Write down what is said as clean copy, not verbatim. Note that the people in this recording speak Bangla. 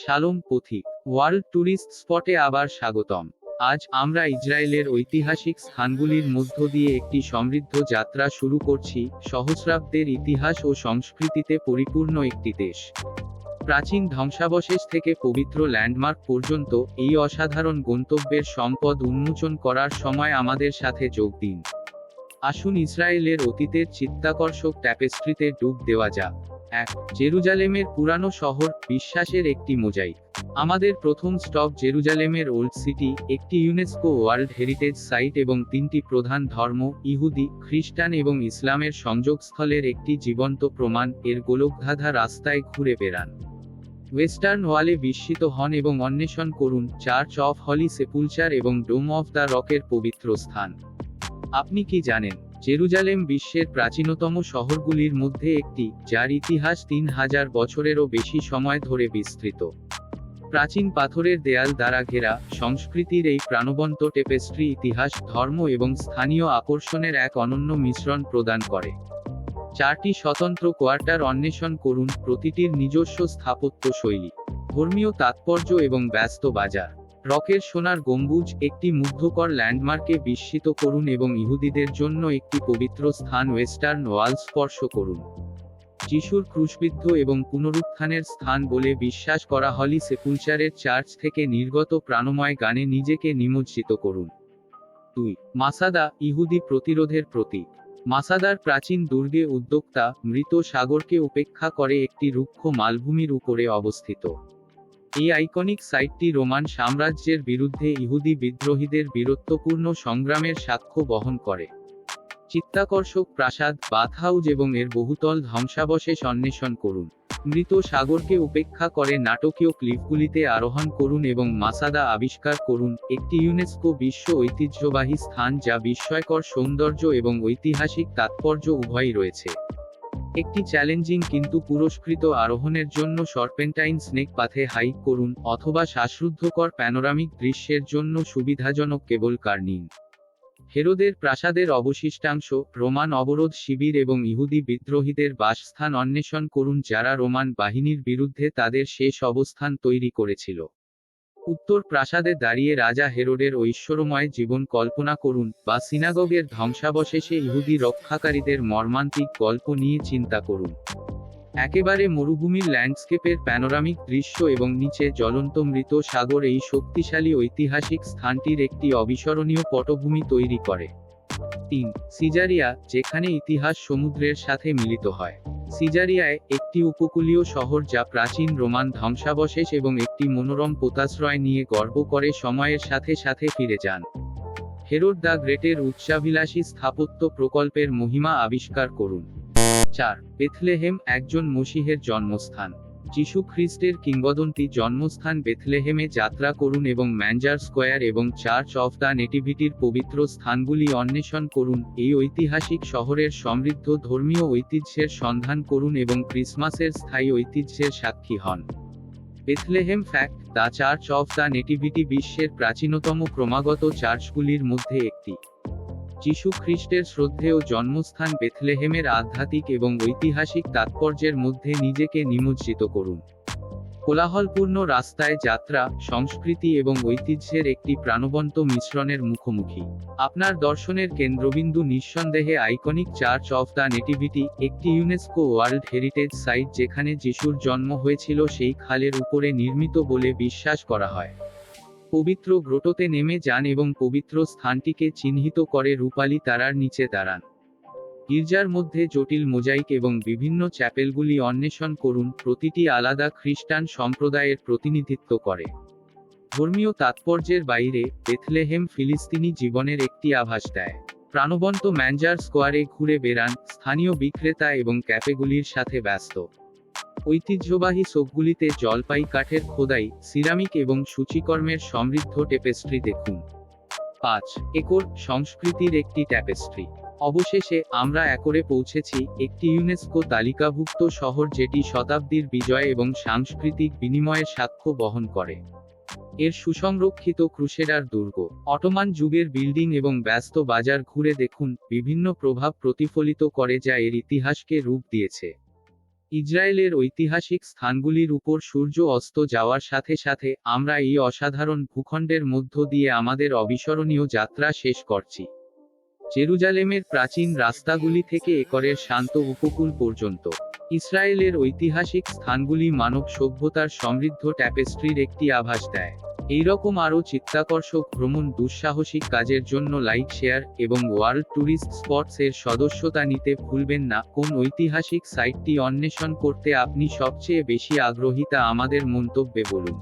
শালোম পথিক ওয়ার্ল্ড ট্যুরিস্ট স্পটে আবার স্বাগতম। আজ আমরা ইসরায়েলের ঐতিহাসিক স্থানগুলির মধ্য দিয়ে একটি সমৃদ্ধ যাত্রা শুরু করছি, সহস্রাব্দের ইতিহাস ও সংস্কৃতিতে পরিপূর্ণ একটি দেশ। প্রাচীন ধ্বংসাবশেষ থেকে পবিত্র ল্যান্ডমার্ক পর্যন্ত এই অসাধারণ গন্তব্যের সম্পদ উন্মোচন করার সময় আমাদের সাথে যোগ দিন। আসুন ইসরায়েলের অতীতের চিত্তাকর্ষক ট্যাপেস্ট্রিতে ডুব দেওয়া যাক। 1. জেরুজালেমের পুরানো শহর, বিশ্বাসের একটি মোজাইক। আমাদের প্রথম স্টপ জেরুজালেমের ওল্ড সিটি, একটি ইউনেস্কো ওয়ার্ল্ড হেরিটেজ সাইট এবং তিনটি প্রধান ধর্ম, ইহুদি, খ্রিস্টান এবং ইসলামের সংযোগস্থলের একটি জীবন্ত প্রমাণ। এর গোলকধাঁধা রাস্তায় ঘুরে বেড়ান, ওয়েস্টার্ন ওয়ালে বিস্মিত হন এবং অন্বেষণ করুন চার্চ অফ হলি সেপুলচার এবং ডোম অফ দ্য রকের পবিত্র স্থান। আপনি কি জানেন, জেরুজালেম বিশ্বের প্রাচীনতম শহরগুলির মধ্যে একটি, যার ইতিহাস 3000 বছরেরও বেশি সময় ধরে বিস্তৃত। প্রাচীন পাথরের দেয়াল দ্বারা ঘেরা, সংস্কৃতির এই প্রাণবন্ত টেপেস্ট্রি ইতিহাস, ধর্ম এবং স্থানীয় আকর্ষণের এক অনন্য মিশ্রণ প্রদান করে। 4টি স্বতন্ত্র কোয়ার্টার অন্বেষণ করুন, প্রতিটির নিজস্ব স্থাপত্য শৈলী, ধর্মীয় তাৎপর্য এবং ব্যস্ত বাজার। রকের সোনার গম্বুজ, একটি মুগ্ধকর ল্যান্ডমার্কে বিস্মিত করুন এবং ইহুদিদের জন্য একটি পবিত্র স্থান ওয়েস্টার্ন ওয়াল স্পর্শ করুন। যিশুর ক্রুশবিদ্ধ এবং পুনরুত্থানের স্থান বলে বিশ্বাস করা হলি সেপুলচারের চার্চ থেকে নির্গত প্রাণময় গানে নিজেকে নিমজ্জিত করুন। 2. মাসাদা, ইহুদি প্রতিরোধের প্রতীক। মাসাদার প্রাচীন দুর্গে উদ্যোক্তা, মৃত সাগরকে উপেক্ষা করে একটি রুক্ষ মালভূমির উপরে অবস্থিত। এই আইকনিক সাইটটি রোমান সাম্রাজ্যের বিরুদ্ধে ইহুদি বিদ্রোহীদের বীরত্বপূর্ণ সংগ্রামের সাক্ষ্য বহন করে। চিত্তাকর্ষক প্রাসাদ, বাথ হাউস এবং এর বহুতল ধ্বংসাবশেষ অন্বেষণ করুন। মৃত সাগরকে উপেক্ষা করে নাটকীয় ক্লিফগুলিতে আরোহণ করুন এবং মাসাদা আবিষ্কার করুন, একটি ইউনেস্কো বিশ্ব ঐতিহ্যবাহী স্থান যা বিস্ময়কর সৌন্দর্য এবং ঐতিহাসিক তাৎপর্য উভয়ই রয়েছে। একটি চ্যালেঞ্জিং কিন্তু পুরস্কৃত আরোহণের জন্য সর্পেন্টাইন স্নেক পাথে হাইক করুন, অথবা শ্বাসরুদ্ধকর প্যানোরামিক দৃশ্যের জন্য সুবিধাজনক কেবল কার নিন। হেরোদের প্রাসাদের অবশিষ্টাংশ, রোমান অবরোধ শিবির এবং ইহুদি বিদ্রোহীদের বাসস্থান অন্বেষণ করুন যারা রোমান বাহিনীর বিরুদ্ধে তাদের শেষ অবস্থান তৈরি করেছিল। উত্তর প্রাসাদে দাঁড়িয়ে রাজা হেরোডের ঐশ্বর্যময় জীবন কল্পনা করুন, বা সিনাগগের ধ্বংসাবশেষে ইহুদি রক্ষাকারীদের মর্মান্তিক গল্প নিয়ে চিন্তা করুন। একেবারে মরুভূমির ল্যান্ডস্কেপের প্যানোরামিক দৃশ্য এবং নিচে জ্বলন্ত মৃত সাগর এই শক্তিশালী ঐতিহাসিক স্থানটির একটি অবিস্মরণীয় পটভূমি তৈরি করে। 3. সিজারিয়া, যেখানে ইতিহাস সমুদ্রের সাথে মিলিত হয়। সিজারিয়ায়, একটি উপকূলীয় শহর যা প্রাচীন রোমান ধ্বংসাবশেষ এবং একটি মনোরম পোতাশ্রয় নিয়ে গর্ব করে সময়ের সাথে সাথে ফিরে যান। হেরোড দ্য গ্রেটের উচ্চাভিলাষী স্থাপত্য প্রকল্পের মহিমা আবিষ্কার করুন। 4. বেথলেহেম, একজন মসিহের জন্মস্থান। যিশু খ্রিস্টের কিংবদন্তি জন্মস্থান বেথলেহেমে যাত্রা করুন এবং ম্যাঞ্জার স্কোয়ার এবং চার্চ অফ দ্য নেটিভিটির পবিত্র স্থানগুলি অন্বেষণ করুন। এই ঐতিহাসিক শহরের সমৃদ্ধ ধর্মীয় ঐতিহ্যের সন্ধান করুন এবং ক্রিসমাসের স্থায়ী ঐতিহ্যের সাক্ষী হন। Bethlehem fact: the church of the nativity বিশ্বের প্রাচীনতম ক্রমাগত চার্চগুলির মধ্যে একটি। যিশু খ্রিস্টের শ্রদ্ধেয় জন্মস্থান বেথলেহেমের আধ্যাত্মিক এবং ঐতিহাসিক তাৎপর্যের মধ্যে নিজেকে নিমজ্জিত করুন। কোলাহলপূর্ণ রাস্তায় যাত্রা, সংস্কৃতি এবং ঐতিহ্যের একটি প্রাণবন্ত মিশ্রণের মুখোমুখি। আপনার দর্শনের কেন্দ্রবিন্দু নিঃসন্দেহে iconic church of the nativity, একটি ইউনেস্কো ওয়ার্ল্ড হেরিটেজ সাইট যেখানে যিশুর জন্ম হয়েছিল সেই খালের উপরে নির্মিত বলে বিশ্বাস করা হয়। পবিত্র গ্রোটোতে নেমে যান এবং পবিত্র স্থানটিকে চিহ্নিত করে রূপালী তারার নিচে দাঁড়ান। গির্জার মধ্যে জটিল মোজাইক এবং বিভিন্ন চ্যাপেলগুলি অন্বেষণ করুন, প্রতিটি আলাদা খ্রিস্টান সম্প্রদায়ের প্রতিনিধিত্ব করে। ধর্মীয় তাৎপর্যের বাইরে, বেথলেহেম ফিলিস্তিনি জীবনের একটি আভাস দেয়। প্রাণবন্ত ম্যাঞ্জার স্কোয়ারে ঘুরে বেড়ান, স্থানীয় বিক্রেতা এবং ক্যাফেগুলির সাথে ব্যস্ত। ঐতিহ্যবাহী শোকগুলিতে জলপাই কাঠের খোদাই, সিরামিক এবং সূচিকর্মের সমৃদ্ধ টেপেস্ট্রি দেখুন। 5. একর, সংস্কৃতির একটি ট্যাপেস্ট্রি। অবশেষে, আমরা একরে পৌঁছেছি, একটি ইউনেস্কো তালিকাভুক্ত শহর যেটি শতাব্দীর বিজয় এবং সাংস্কৃতিক বিনিময়ের সাক্ষ্য বহন করে। এর সুসংরক্ষিত ক্রুসেডার দুর্গ, অটোমান যুগের বিল্ডিং এবং ব্যস্ত বাজার ঘুরে দেখুন, বিভিন্ন প্রভাব প্রতিফলিত করে যা এর ইতিহাসকে রূপ দিয়েছে। ইসরায়েলের ঐতিহাসিক স্থানগুলির উপর সূর্য অস্ত যাওয়ার সাথে সাথে আমরা এই অসাধারণ ভূখণ্ডের মধ্য দিয়ে আমাদের অবিস্মরণীয় যাত্রা শেষ করছি। জেরুজালেমের প্রাচীন রাস্তাগুলি থেকে একরের শান্ত উপকূল পর্যন্ত ইসরায়েলের ঐতিহাসিক স্থানগুলি মানব সভ্যতার সমৃদ্ধ ট্যাপেস্ট্রির একটি আভাস দেয়। এইরকম আরও চিত্তাকর্ষক ভ্রমণ দুঃসাহসিক কাজের জন্য লাইক, শেয়ার এবং ওয়ার্ল্ড ট্যুরিস্ট স্পটস এর সদস্যতা নিতে ভুলবেন না। কোন ঐতিহাসিক সাইটটি অন্বেষণ করতে আপনি সবচেয়ে বেশি আগ্রহী তা আমাদের মন্তব্যে বলুন।